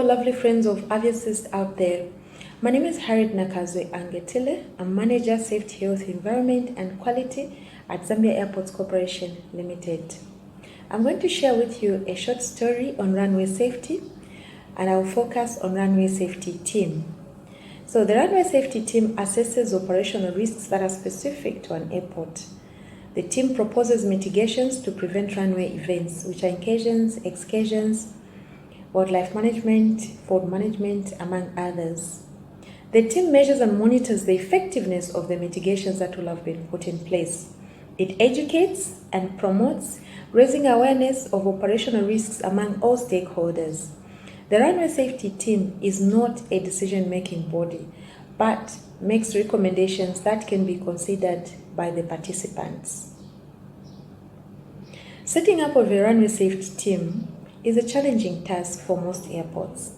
all lovely friends of AviAssist out there. My name is Harriet Angetile. I'm Manager Safety, Health, Environment and Quality at Zambia Airports Corporation Limited. I'm going to share with you a short story on runway safety, and I'll focus on Runway Safety Team. So the Runway Safety Team assesses operational risks that are specific to an airport. The team proposes mitigations to prevent runway events, which are incursions, excursions, wildlife management, fraud management, among others. The team measures and monitors the effectiveness of the mitigations that will have been put in place. It educates and promotes raising awareness of operational risks among all stakeholders. The Runway Safety Team is not a decision-making body, but makes recommendations that can be considered by the participants. Setting up of a runway safety team is a challenging task for most airports.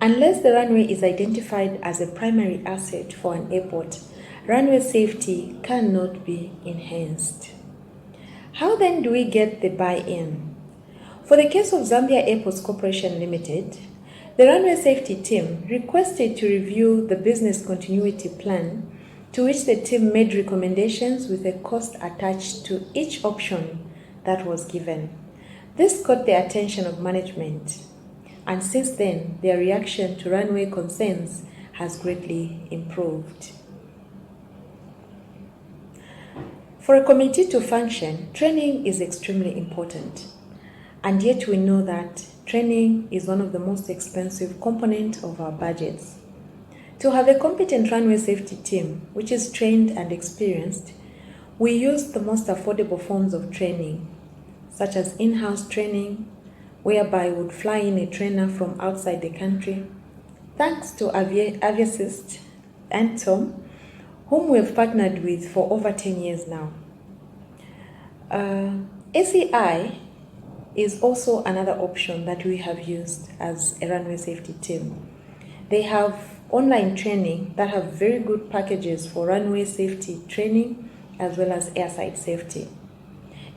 Unless the runway is identified as a primary asset for an airport, runway safety cannot be enhanced. How then do we get the buy-in? For the case of Zambia Airports Corporation Limited, the runway safety team requested to review the business continuity plan, to which the team made recommendations with a cost attached to each option that was given. This caught the attention of management, and since then, their reaction to runway concerns has greatly improved. For a committee to function, training is extremely important, and yet we know that training is one of the most expensive components of our budgets. To have a competent runway safety team, which is trained and experienced, we use the most affordable forms of training, such as in-house training, whereby we would fly in a trainer from outside the country. Thanks to AviAssist and Tom, whom we have partnered with for over 10 years now. ACI is also another option that we have used as a runway safety team. They have online training that have very good packages for runway safety training as well as airside safety.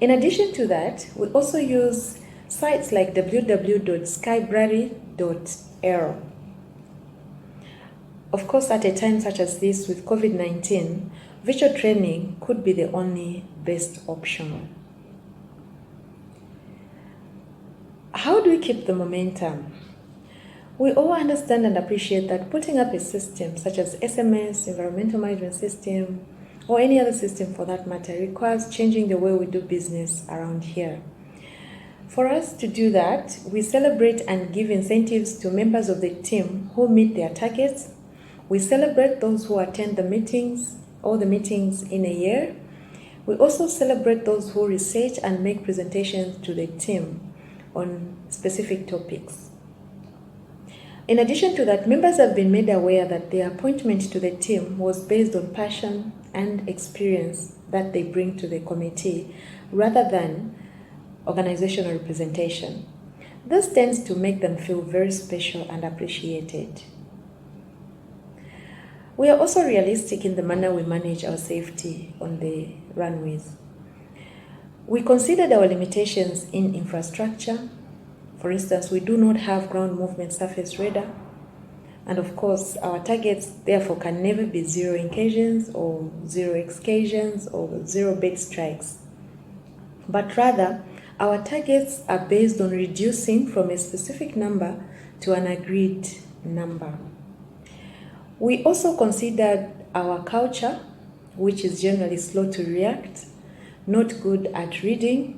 In addition to that, we also use sites like www.skybrary.aero. Of course, at a time such as this with COVID-19, virtual training could be the only best option. How do we keep the momentum? We all understand and appreciate that putting up a system such as SMS, environmental management system, or any other system for that matter, requires changing the way we do business around here. For us to do that, we celebrate and give incentives to members of the team who meet their targets. We celebrate those who attend the meetings, all the meetings in a year. We also celebrate those who research and make presentations to the team on specific topics. In addition to that, members have been made aware that their appointment to the team was based on passion and experience that they bring to the committee rather than organizational representation. This tends to make them feel very special and appreciated. We are also realistic in the manner we manage our safety on the runways. We considered our limitations in infrastructure. For instance, we do not have ground movement surface radar. And of course, our targets therefore can never be zero incursions or zero excursions or zero bait strikes. But rather, our targets are based on reducing from a specific number to an agreed number. We also considered our culture, which is generally slow to react, not good at reading.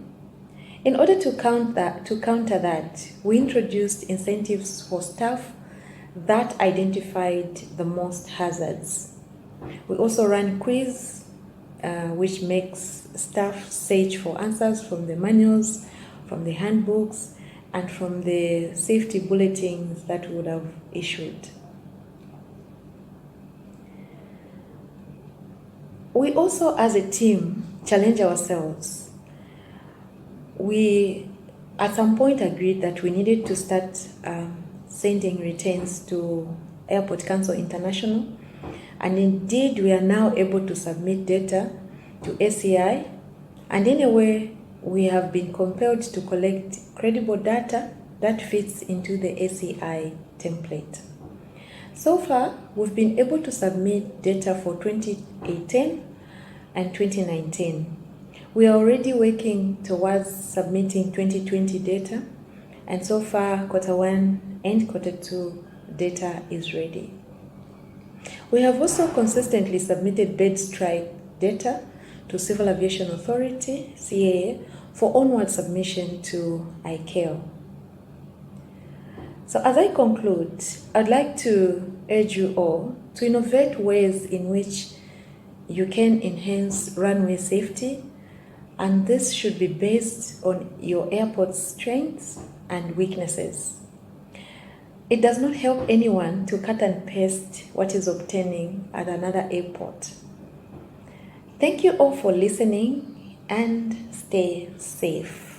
In order to counter that, we introduced incentives for staff that identified the most hazards. We also ran quiz, which makes staff search for answers from the manuals, from the handbooks, and from the safety bulletins that we would have issued. We also, as a team, challenge ourselves. We, at some point, agreed that we needed to start sending returns to Airport Council International, and indeed we are now able to submit data to ACI, and in a way we have been compelled to collect credible data that fits into the ACI template. So far, we've been able to submit data for 2018 and 2019. We are already working towards submitting 2020 data, and so far, Q1 and Q2 data is ready. We have also consistently submitted bird strike data to Civil Aviation Authority, CAA, for onward submission to ICAO. So as I conclude, I'd like to urge you all to innovate ways in which you can enhance runway safety, and this should be based on your airport's strengths and weaknesses. It does not help anyone to cut and paste what is obtaining at another airport. Thank you all for listening and stay safe.